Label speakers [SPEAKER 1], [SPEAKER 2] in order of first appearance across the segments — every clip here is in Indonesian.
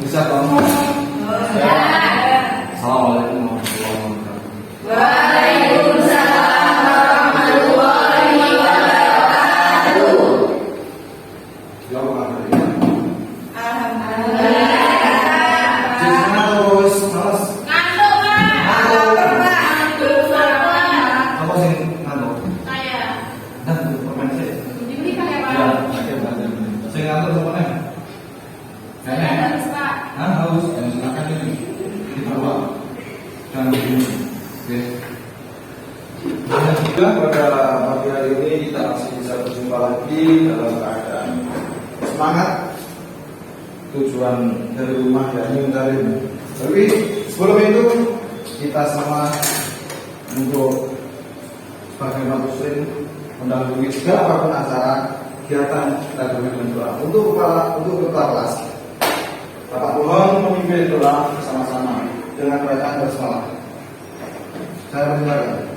[SPEAKER 1] Bisa ngomong? Ya. Assalamualaikum warahmatullahi wabarakatuh.
[SPEAKER 2] Waalaikumsalam warahmatullahi wabarakatuh.
[SPEAKER 1] Jawab apa ya?
[SPEAKER 2] Alhamdulillah.
[SPEAKER 1] Jangan terus malas.
[SPEAKER 2] Ngantuk, Pak.
[SPEAKER 1] Apa sih ngantuk?
[SPEAKER 2] Saya.
[SPEAKER 1] Nah, permen sih.
[SPEAKER 2] Diberikan ya, Pak.
[SPEAKER 1] Ya, oke, bantu. Saya ngantuk semuanya. Nenek.
[SPEAKER 2] Harus, Pak.
[SPEAKER 1] Harus. Yang silakan ini dibawa. Dan begini. Oke. Alhamdulillah pada pagi hari ini kita masih bisa berjumpa lagi dalam keadaan semangat. Tujuan dari rumah yakni mencari. Tapi sebelum itu kita sama untuk sebagai umat muslim mendahului segala apapun acara kegiatan kita dengan doa untuk kepala kelas. Bapak mohon memimpin doa bersama-sama dengan bacaan basmalah. Saya persilakan.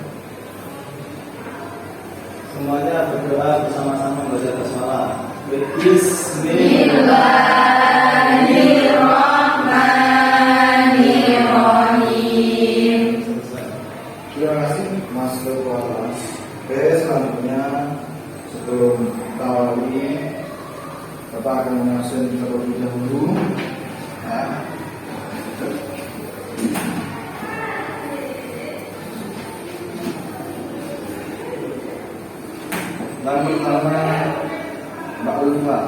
[SPEAKER 3] Semuanya berdoa bersama-sama membaca basmalah. Bismillah.
[SPEAKER 2] Bismillahirrahmanirrahim.
[SPEAKER 1] Terima kasih Mas Ketua Kelas. Oke, selanjutnya sebelum tawa ini Bapak akan mengajukan terlebih dahulu. Ya. Dan pertama Mbak Ulfa,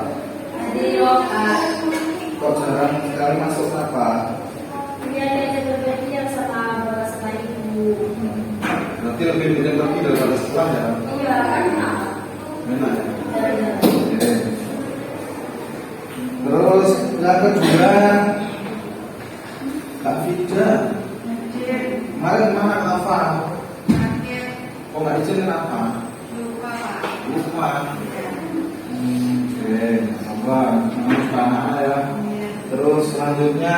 [SPEAKER 1] kok jarang sekali masuk apa? Nanti lebih banyak lagi daripada sekolah ya. Enak ya. Oke. Terus yang kedua Kak Fida, kemarin mana apa? Kok nggak izin kenapa? Lupa. Oke, sabar. Anak ya. Terus selanjutnya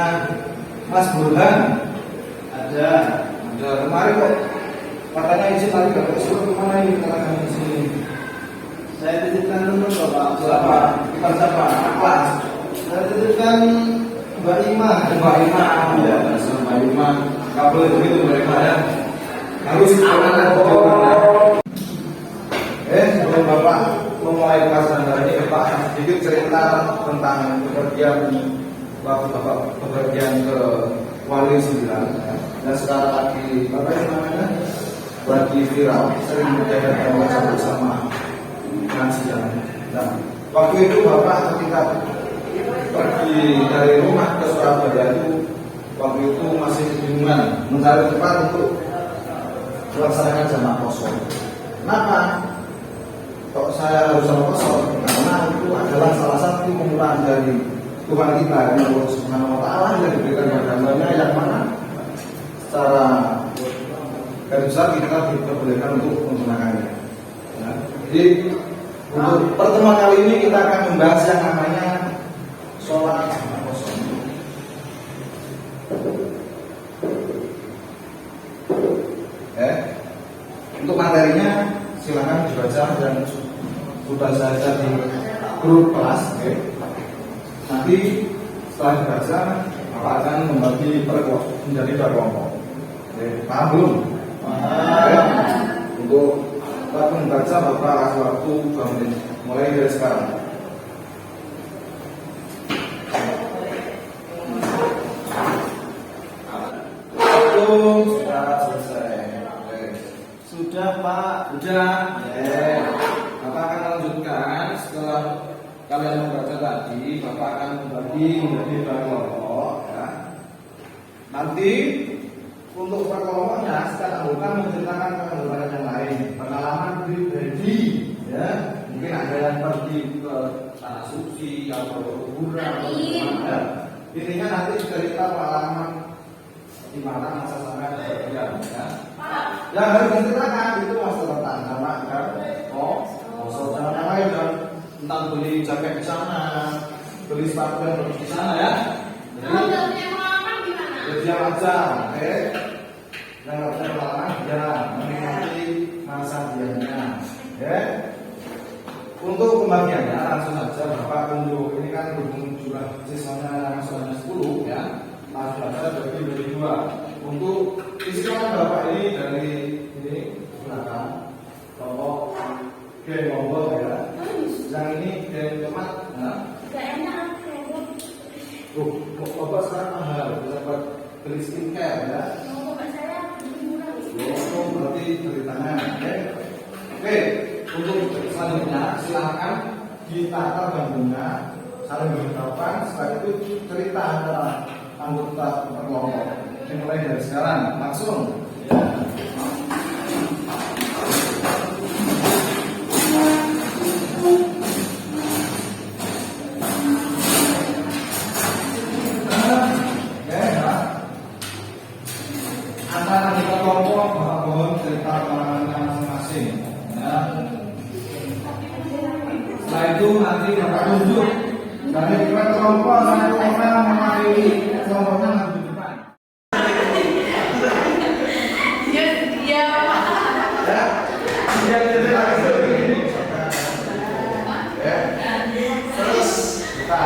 [SPEAKER 1] Mas Burhan ada kemarin kok katanya izin tadi nggak suruh kemana ini katanya izin.
[SPEAKER 3] Saya titipkan dulu Bapak.
[SPEAKER 1] Siapa? Kita siapa? Kelas.
[SPEAKER 3] Saya titipkan Mbak Ima.
[SPEAKER 1] Mbak Ima. Ya, Mbak Ima. Nggak boleh begitu mereka ya. Harus anak-anak berjalan. Sebelum Bapak memulai kelas Anda ini, Bapak sedikit cerita tentang kepergian waktu Bapak kepergian ke Wali 9 ya. Dan sekarang lagi Bapak yang namanya lagi viral, sering menjaga WhatsApp bersama pengajian. Nah, waktu itu Bapak ketika pergi dari rumah ke Surabaya itu, waktu itu masih kebingungan mencari tempat untuk melaksanakan jamaah kosong. Kenapa? Kok saya harus sama kosong? Karena itu adalah salah satu pemulahan dari Tuhan kita, Allah Subhanahu Wa Taala yang diberikan kepada hambanya yang mana secara garis besar kita diperbolehkan untuk menggunakannya. Ya. Jadi untuk pertemuan kali ini kita akan membahas yang namanya sholat jamaah kosong. Untuk materinya silakan dibaca dan sudah saja di grup kelas. Nanti setelah dibaca Bapak akan membagi menjadi dua kelompok. Paham belum? Untuk waktu membaca Bapak kasih waktu 2 menit mulai dari sekarang. Sudah selesai.
[SPEAKER 3] Sudah Pak.
[SPEAKER 1] Sudah. Bapak akan lanjutkan setelah kalian membaca tadi. Bapak akan membagi menjadi dua kelompok. Ya. Nanti untuk per kelompoknya setiap anggota menceritakan keanggotaan yang lain, pengalaman pribadi. Ya. Mungkin ada yang pergi ke tanah suci atau ke kuburan atau kemana. Intinya nanti cerita pengalaman di mana masa sampai kepergian. Ya. Yang harus diceritakan itu masa tentang sama kan? Jangan yang lain kan? Tentang beli jaket di sana, beli sepatu yang bagus di sana ya. Jadi diam aja, oke? Yang nggak punya pengalaman, jangan menikmati masa diamnya, oke? Untuk pembagiannya langsung saja Bapak tunjuk. Ini kan berhubung jumlah siswanya hanya 10 ya. Langsung saja bagi menjadi 2. Untuk siswa Bapak ini dari ini belakang kelompok geng lombok ya. Yang ini geng cemat. Nah. Bapak sekarang mahal, dapat beli skincare ya. Oh, berarti beli tangan. Oke. Untuk selanjutnya silakan ditata bambunya, saling berhadapan. Setelah itu cerita antara anggota kelompok. Mulai dari sekarang langsung. Antara anggota kelompok mohon cerita pengalamannya masing-masing. Ya. Setelah itu nanti Bapak tunjuk dari kelompok satu orang mewakili kelompoknya maju depan. Ya, terus kita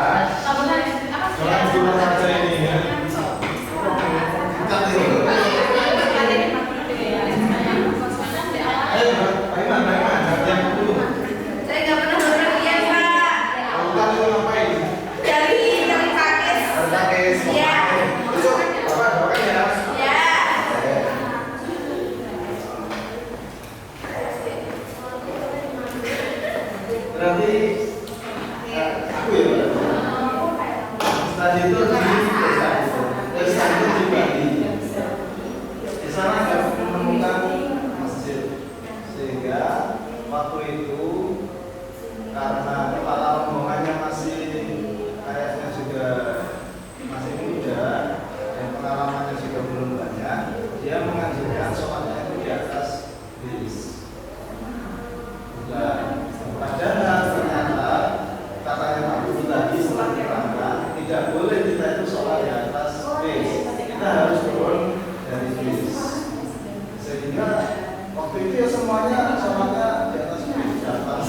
[SPEAKER 1] jangan cuma saja ini ya. Ayo, bagaimana? Yang dulu.
[SPEAKER 2] Saya nggak pernah berpergian, Pak.
[SPEAKER 1] Kita itu ngapain?
[SPEAKER 2] Cari pakis.
[SPEAKER 1] Pakis.
[SPEAKER 2] Iya.
[SPEAKER 1] Itu Bapak doakan ya.
[SPEAKER 2] Ya.
[SPEAKER 1] Berarti aku ya Pak. Tadi itu dibagi. Di sana ada menemukan masjid, sehingga waktu itu karena kepala rombongannya masih kayaknya juga masih muda dan pengalamannya juga belum banyak, dia mengajarkan sholatnya itu di atas bis. Nah, padahal ternyata katanya Pak Guru tadi setelah diterangkan tidak boleh kita itu sholat di atas bis, kita harus turun dari bis. Sehingga waktu itu ya semuanya sholatnya di atas bis, di atas.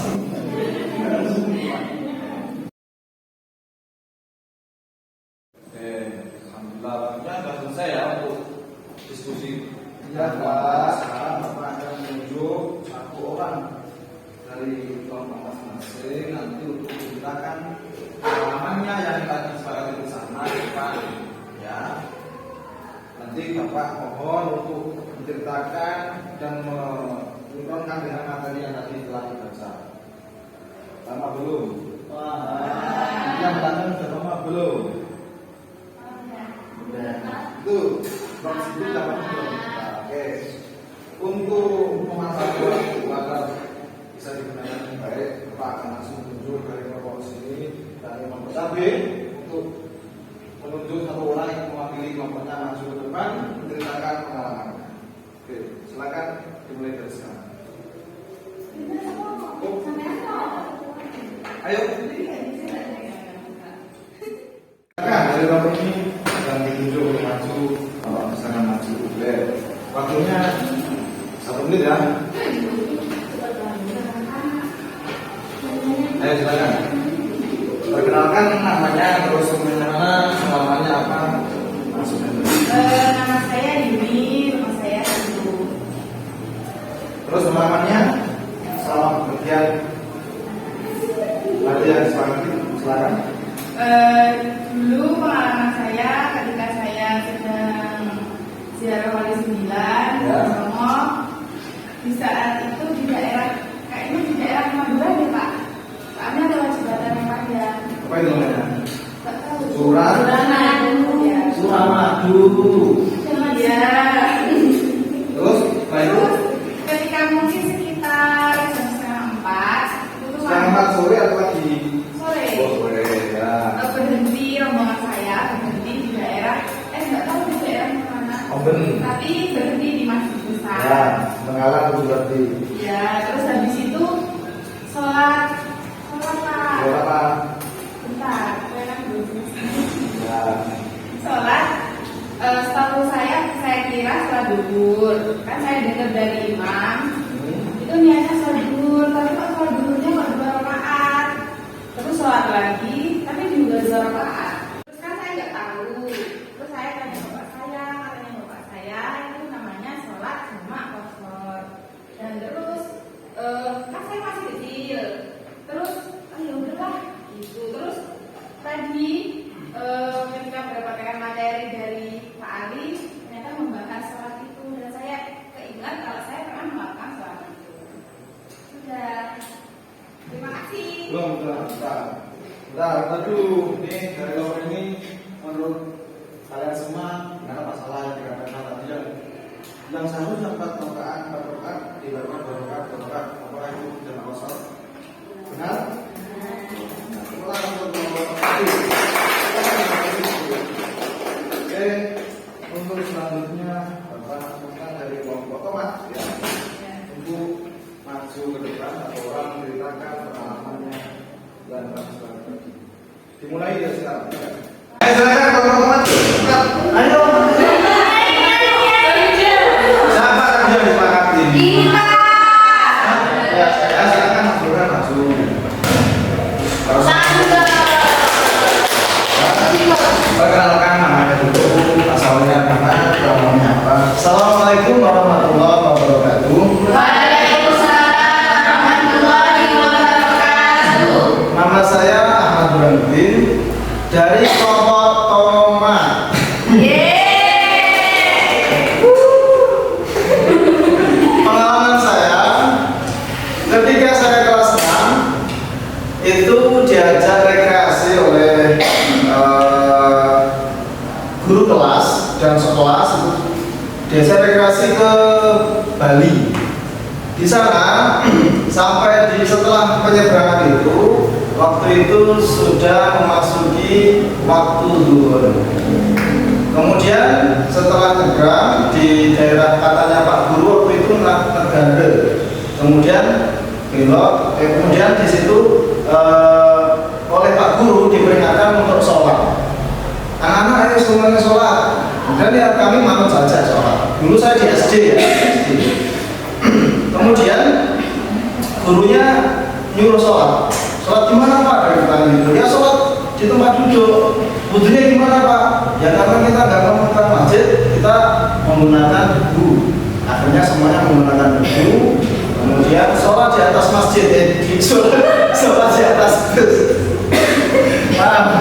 [SPEAKER 1] Oke, alhamdulillah sudah selesai ya untuk diskusi. Ya Pak, sekarang Bapak akan menunjuk satu orang dari kelompok masing-masing nanti untuk menceritakan pengalamannya yang tadi disepakati bersama Pak ya. Nanti Bapak mohon untuk menceritakan dan menunjukkan dengan materi yang tadi telah dibaca. Lama belum? Yang belakang sudah lama belum? Itu maksudnya dapat belum? Oke. Untuk memanfaatkan waktu agar bisa digunakan dengan baik, Bapak akan langsung tunjuk dari kelompok sini dari kelompok KB untuk menunjuk satu orang yang mewakili kelompoknya maju ke depan menceritakan pengalaman. Oke, silakan dimulai dari sekarang. Ayo. Silakan dari kelompok ini dan ditunjuk maju, kalau misalkan maju, boleh. Waktunya 1 menit ya. Ayo silakan. Perkenalkan namanya, terus mana, pengalamannya apa, maksudnya.
[SPEAKER 2] Nama saya Dini, nama saya Ibu.
[SPEAKER 1] Terus pengalamannya selama bekerja latihan sepagi, silakan.
[SPEAKER 2] Dulu pengalaman saya ketika saya sedang ziarah Wali 9
[SPEAKER 1] Ya.
[SPEAKER 2] Romo, di saat itu di daerah kayaknya di daerah Madura deh Pak. Soalnya lewat jembatan yang panjang.
[SPEAKER 1] Apa itu namanya?
[SPEAKER 2] Nggak tahu.
[SPEAKER 1] Suramadu.
[SPEAKER 2] Ya.
[SPEAKER 1] Suramadu.
[SPEAKER 2] Iya.
[SPEAKER 1] Terus setelah itu
[SPEAKER 2] Terus ketika mungkin sekitar jam 3:30 itu tuh
[SPEAKER 1] setengah 4 sore atau pagi?
[SPEAKER 2] sore.
[SPEAKER 1] Oh sore ya.
[SPEAKER 2] Berhenti rombongan saya berhenti di daerah nggak tahu di daerah mana.
[SPEAKER 1] Oben.
[SPEAKER 2] Tapi berhenti di masjid
[SPEAKER 1] Ya,
[SPEAKER 2] besar.
[SPEAKER 1] mengalah itu berarti.
[SPEAKER 2] Ya, terus habis itu sholat Pak.
[SPEAKER 1] Berapa?
[SPEAKER 2] Bentar, saya kan belum.
[SPEAKER 1] Ya.
[SPEAKER 2] Sholat, setahu saya kira sholat duhur. Kan saya dengar dari imam, itu niatnya sholat duhur, tapi kok sholat duhurnya kok 2 rakaat. sholat lagi, tapi juga 2 rakaat. Terus kan saya nggak tahu. Terus saya tanya bapak saya, katanya bapak saya itu namanya sholat jamak qasar. Dan terus kan saya masih kecil. Terus ya udahlah gitu. Terus tadi ketika mendapatkan materi dari Pak Ali, ternyata membahas sholat itu dan saya keingat kalau saya pernah melakukan sholat itu. Sudah. Terima kasih.
[SPEAKER 1] Belum, bentar. Aduh, ini dari Bapak ini menurut kalian semua nggak ada masalah yang dikatakan tadi yang seharusnya 4 rakaat dilakukan 2 rakaat, apakah itu jamak qasar? Benar? Setelah Oke, untuk selanjutnya Bapak lakukan dari kelompok Tomat ya, untuk maju ke depan atau orang menceritakan pengalamannya dan sebagainya. Dimulai dari sekarang. Ayo silakan kelompok Tomat. Ayo. Siapa tadi yang disepakati? Ya, saya silakan saudara maju. Perkenalkan namanya dulu, asalnya mana, namanya apa.
[SPEAKER 3] Assalamualaikum warahmatullahi wabarakatuh.
[SPEAKER 2] Waalaikumsalam warahmatullahi wabarakatuh.
[SPEAKER 3] Nama saya Ahmad Burhanuddin dari kelompok Tomat. Pengalaman saya ketika saya kelas 6 itu diajak rekreasi oleh guru kelas dan sekelas itu diajak rekreasi ke Bali. Di sana sampai di setelah penyeberangan itu, waktu itu sudah memasuki waktu zuhur. Kemudian setelah nyebrang di daerah katanya Pak Guru waktu itu Negara. Kemudian belok, kemudian di situ oleh Pak Guru diperingatkan untuk sholat. Anak-anak ayo semuanya sholat. Kemudian ya kami manut saja sholat. Dulu saya di SD ya. SD. Kemudian gurunya nyuruh sholat. Sholat di mana Pak? Dari pertanyaan itu. Ya sholat di tempat duduk. Wudhunya gimana Pak? Ya karena kita nggak mau ke masjid, kita menggunakan debu. Akhirnya semuanya menggunakan debu. Kemudian sholat di atas masjid, sholat di atas bus. Paham?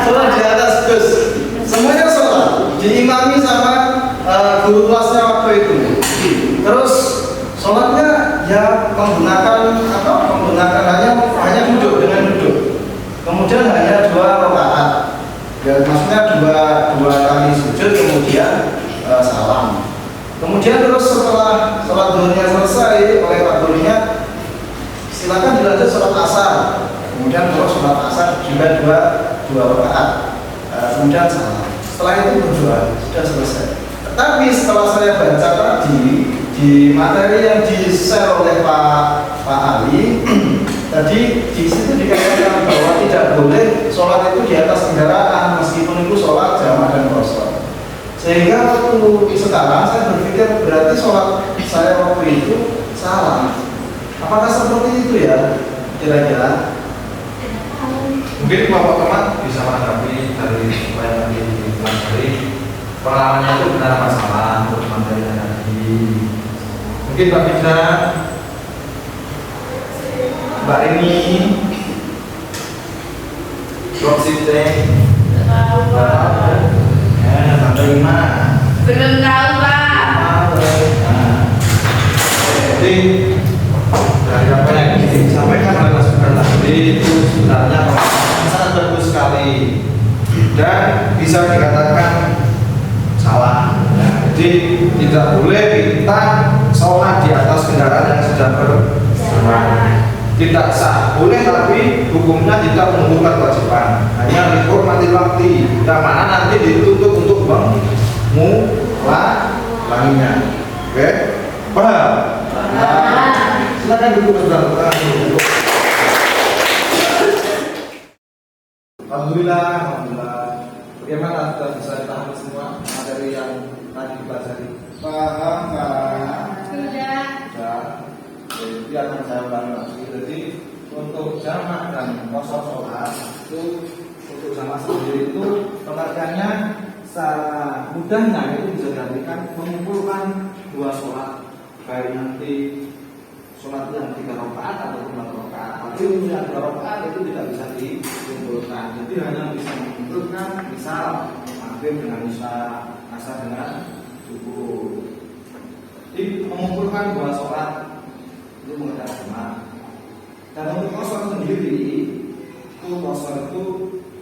[SPEAKER 3] Sholat di atas bus. Semuanya sholat. Diimami sama guru kelasnya waktu itu. Terus sholatnya ya menggunakan apa? Menggunakan hanya duduk dengan duduk. Kemudian hanya 2 rakaat. Ya maksudnya dua kali sujud kemudian salam. Kemudian terus setelah sholat zuhurnya selesai oleh Pak gurunya, silakan dilanjut sholat asar. Kemudian terus sholat asar juga dua rakaat. Kemudian salam. Setelah itu berdoa sudah selesai. Tetapi setelah saya baca tadi di materi yang di-share oleh Pak Ali, tadi di situ dikatakan bahwa tidak boleh sholat itu di atas kendaraan meskipun itu sholat jamak dan qasar. Sehingga waktu sekarang saya berpikir berarti sholat saya waktu itu salah. Apakah seperti itu ya kira-kira?
[SPEAKER 1] Mungkin kelompok Tomat bisa menanggapi dari supaya nanti dipelajari pengalamannya itu benar masalah untuk materinya tadi. Mungkin Mbak Fitra, Mbak Rini, Roksite, Tante Ima.
[SPEAKER 2] Belum tahu Pak.
[SPEAKER 1] Jadi dari apa yang disampaikan oleh Mas Gibran tadi itu sebenarnya sangat bagus sekali dan bisa dikatakan salah. Ya, jadi tidak boleh kita sholat di atas kendaraan yang sedang berjalan. Tidak sah, boleh tapi hukumnya tidak menunjukkan kewajiban. Hanya dihormati waktu. Dan mana nanti dituntut untuk mengulanginya. Oke? Paham? Silakan duduk saudara. Alhamdulillah. Bagaimana sudah bisa dipahami semua materi yang tadi dipelajari?
[SPEAKER 3] Paham Pak.
[SPEAKER 2] Sudah.
[SPEAKER 1] Sudah. Jadi akan saya ulangi lagi. Jadi untuk jamak dan qasar sholat itu untuk jamak sendiri itu pengertiannya secara mudahnya itu bisa diartikan mengumpulkan dua sholat, baik nanti sholat yang 3 rakaat atau 4 rakaat. Tapi untuk yang 2 rakaat itu tidak bisa dikumpulkan. Jadi hanya bisa mengumpulkan misal maghrib dengan isya, asar dengan subuh. Jadi mengumpulkan dua sholat itu mengerti jamak. Dan untuk qasar sendiri itu qasar itu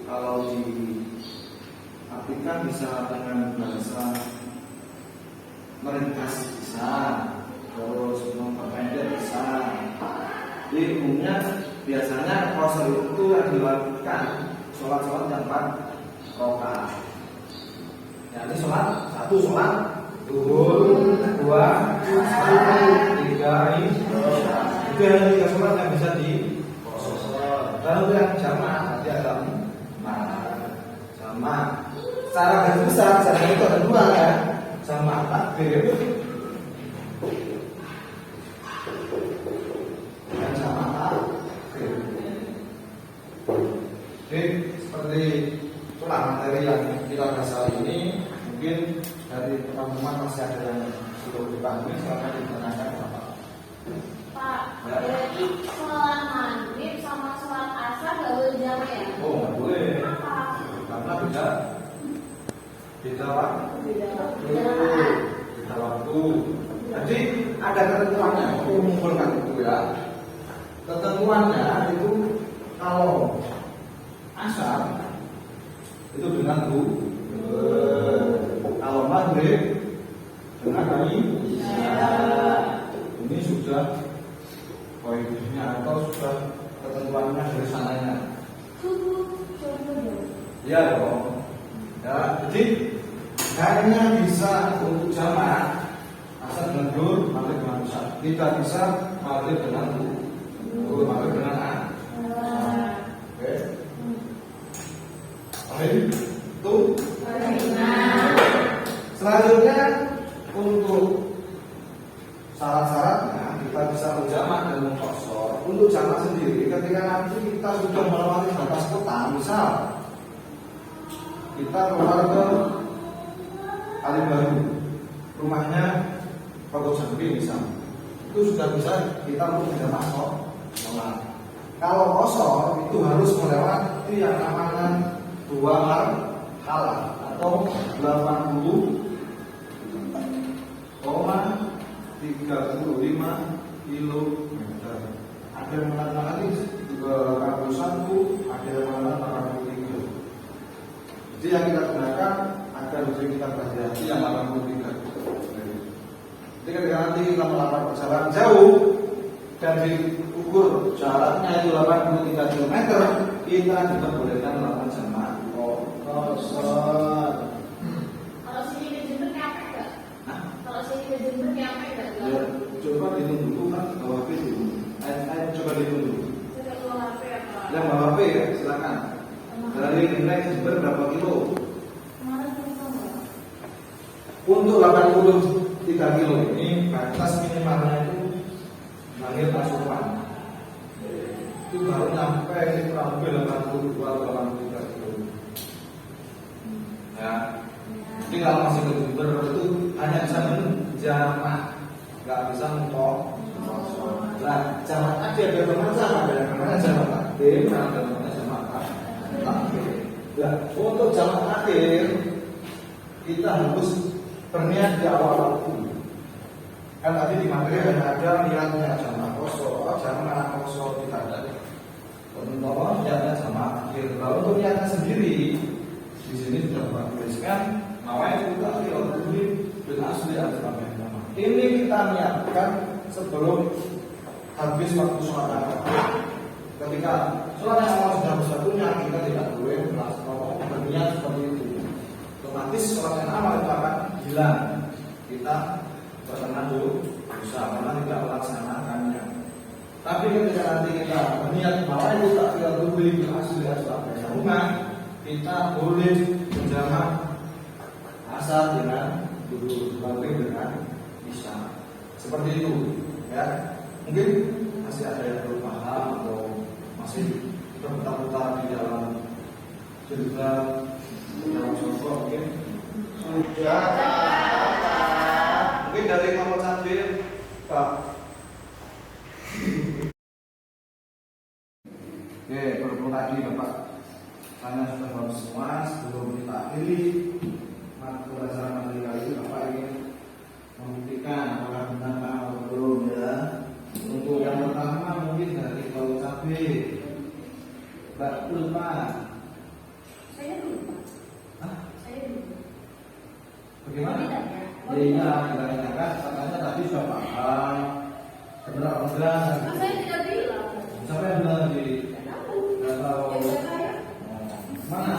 [SPEAKER 1] kalau diartikan bisa dengan bahasa meringkas bisa, terus memperpendek bisa. Jadi umumnya biasanya qasar itu yang dilakukan sholat-sholat yang 4 rakaat. Ya, ini satu sholat zuhur, 2, 3 itu yang 3 sholat yang bisa di qasar. Lalu yang jamak nanti ada 4 jamak. Secara garis besar jamak itu ada 2 ya, jamak takbir dan jamak takhir. Jadi seperti itulah materi yang kita bahas hari ini. Mungkin dari teman-teman masih ada yang belum dipahami, silakan ditanyakan Bapak.
[SPEAKER 2] Pak, berarti sholat maghrib sama sholat asar nggak boleh jamak ya?
[SPEAKER 1] Oh, nggak boleh.
[SPEAKER 2] Kenapa?
[SPEAKER 1] Karena beda waktu. Beda waktu. Jadi ada ketentuannya untuk mengumpulkan itu ya. Ketentuannya itu kalau asar itu dengan kalau maghrib dengan isya. Ini sudah poinnya atau sudah ketentuannya dari sananya. Ya dong. Ya, jadi hanya bisa untuk jamak asar dengan zuhur, maghrib dengan isya. Tidak bisa maghrib dengan zuhur, maghrib dengan asar. Oke. Baik, itu. Selanjutnya untuk syarat-syaratnya kita bisa menjamak dan mengqasar. Untuk jamak sendiri, ketika nanti kita sudah melewati batas kota, misal kita keluar ke Kalibaru, rumahnya Pak Jambi misal, itu sudah bisa kita untuk menjamak sholat. Kalau qasar itu harus melewati yang namanya 2 marhalah atau 80,35 kilometer. Ada yang mengatakan ini 81, ada yang mengatakan 83. Jadi yang kita gunakan agar lebih kita berhati-hati yang 83. Jadi ketika nanti kita melakukan perjalanan jauh dan diukur jaraknya itu 83 km, kita diperbolehkan melakukan jamak qasar.
[SPEAKER 2] Kalau sini ke Jember nyampe nggak? Kalau sini ke Jember nyampe nggak?
[SPEAKER 1] Ya, coba dihitung dulu kan bawa HP dulu. Ayo coba dihitung dulu.
[SPEAKER 2] Sudah keluar HP apa?
[SPEAKER 1] Yang bawa HP ya silakan. Dari Imlek ke Jember berapa kilo?
[SPEAKER 2] Kemarin berapa?
[SPEAKER 1] Untuk 83 kilo ini batas minimalnya itu lahir pasukan. Itu baru nyampe kurang lebih 82 atau 83 kilo. Ya. Jadi kalau masih ke Jember itu hanya bisa menjamak, nggak bisa mengkok. Nah, jamak tadi ada bermacam, ada yang namanya jamak takdim, ada yang namanya jamak takhir. Nah, untuk jamak takhir kita harus berniat di awal waktu. Kan tadi di materi ada niatnya jamak qasar, jamak qasar kita ada. Untuk niatnya jamak takhir. Lalu untuk niatnya sendiri di sini sudah Bapak tuliskan nawaitu ta'khir al-dhuhri bil asli al-fatiha. Ini kita niatkan sebelum habis waktu sholat. Ketika sholat yang awal sudah bersatunya, kita tidak boleh melaksanakan berniat seperti itu. Otomatis sholat yang awal itu akan hilang. Kita terkena dosa karena tidak melaksanakannya. Tapi ketika nanti kita berniat nawaitu ta'khir al-dhuhri bil asli al-fatiha, kita boleh menjamak asar dengan zuhur, maghrib dengan isya. Seperti itu, ya. Mungkin masih ada yang belum paham atau masih berputar-putar di dalam jilbab, di dalam sosok, oke? Sudah. Mungkin dari Muhammad Sabir, Pak. Oke, bertemu lagi Bapak. Tanya sudah bagus semua. Sebelum kita akhiri pelajaran materi kali ini, Bapak ingin membuktikan apakah benar atau belum ya. Untuk yang pertama mungkin dari Pak Sabir. Betul Pak.
[SPEAKER 2] Saya dulu, Pak.
[SPEAKER 1] Hah?
[SPEAKER 2] Saya dulu.
[SPEAKER 1] Bagaimana?
[SPEAKER 2] Bedanya?
[SPEAKER 1] Ya iya, bedanya kan katanya tadi sudah paham. Sebenarnya enggak.
[SPEAKER 2] Oh, saya tidak bilang.
[SPEAKER 1] Siapa yang bilang tadi?
[SPEAKER 2] Tidak tahu.
[SPEAKER 1] Enggak tahu.
[SPEAKER 2] Ya, udah saya.
[SPEAKER 1] Mana?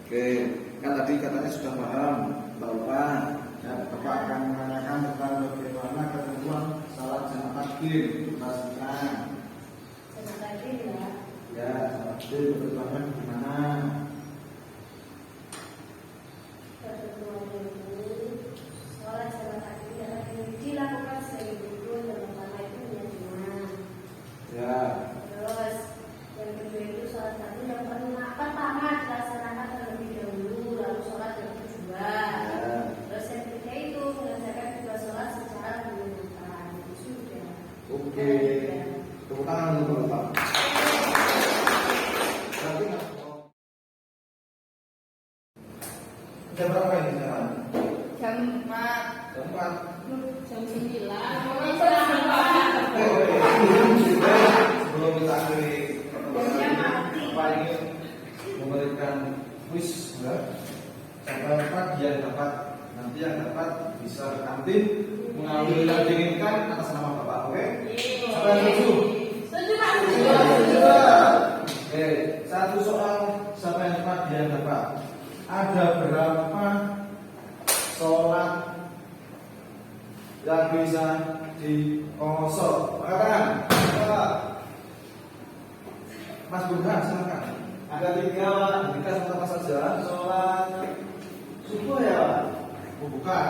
[SPEAKER 1] Oke, kan tadi katanya sudah paham, Bapak. Ya, Bapak akan menanyakan tentang bagaimana ketentuan salat jamak takbir. Pastikan.
[SPEAKER 2] Saya tadi ya.
[SPEAKER 1] Ya, salat takbir berkelanjutan gimana?
[SPEAKER 2] Ketentuan ini, sholat jamak takbir adalah yang dilakukan sebagai rukun dan utama itu imam.
[SPEAKER 1] Ya,
[SPEAKER 2] Terus yang kedua itu sholat takbir yang pertama dilaksanakan terlebih dahulu, lalu sholat yang kedua.
[SPEAKER 1] ya.
[SPEAKER 2] Terus yang ketiga itu mengerjakan dua sholat secara bergantian. Itu sudah.
[SPEAKER 1] Oke. Tepuk tangan dulu Bapak. Berarti nggak? Jam berapa ini sekarang?
[SPEAKER 2] Jam 4,
[SPEAKER 1] Jam 4.
[SPEAKER 2] jam 9.
[SPEAKER 1] Sebelum kita akhiri Bapak ingin memberikan kuis ya. Siapa yang dapat nanti yang dapat bisa ke kantin mengambil yang diinginkan atas nama Bapak, oke? Siapa yang setuju?
[SPEAKER 2] Setuju, Pak.
[SPEAKER 1] Oke, satu soal siapa yang dapat dia yang dapat. Ada berapa sholat yang bisa dikosor? Katakan. Mas Burhan, silakan. Ada 3, kita sama saja. Sholat subuh ya, Pak? Oh, bukan.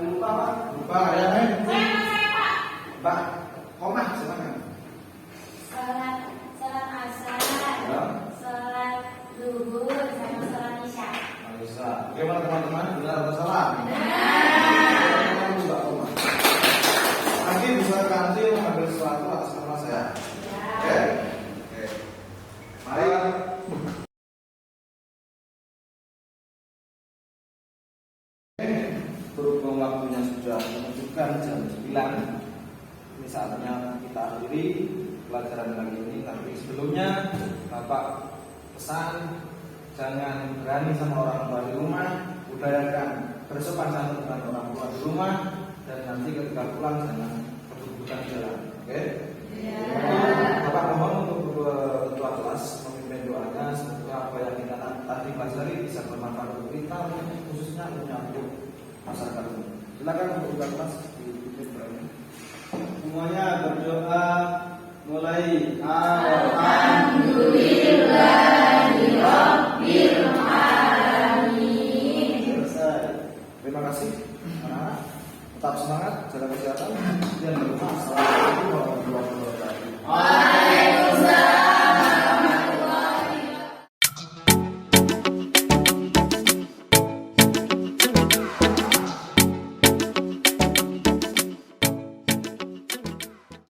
[SPEAKER 1] Lupa, Pak. Lupa, ya, Pak.
[SPEAKER 2] Saya, Pak.
[SPEAKER 1] Mbak, Komah, silakan.
[SPEAKER 2] Sholat asar,
[SPEAKER 1] Ya.
[SPEAKER 2] sholat zuhur, sama sholat isya.
[SPEAKER 1] Bisa. Bagaimana teman-teman? Benar atau salah? Mbak Komah. Nanti bisa ganti mengambil sesuatu atas nama saya. Oke? Oke. Mari. Berhubung waktunya sudah menunjukkan jam 9, ini saatnya kita akhiri pelajaran kali ini. Tapi sebelumnya Bapak pesan jangan berani sama orang tua di rumah, udayakan bersopan santun dengan orang tua di rumah, dan nanti ketika pulang jangan kebut-kebutan jalan. Oke? Bapak mohon untuk ketua kelas memimpin doanya, semoga apa yang kita tadi pelajari bisa bermanfaat untuk kita, khususnya untuk masyarakat umum. Silakan untuk ketua kelas dipimpin berani.
[SPEAKER 3] Semuanya berdoa mulai.
[SPEAKER 2] Alhamdulillahirabbil alamin.
[SPEAKER 3] Selesai.
[SPEAKER 1] Terima kasih anak-anak. Tetap semangat, jaga kesehatan dan berdoa.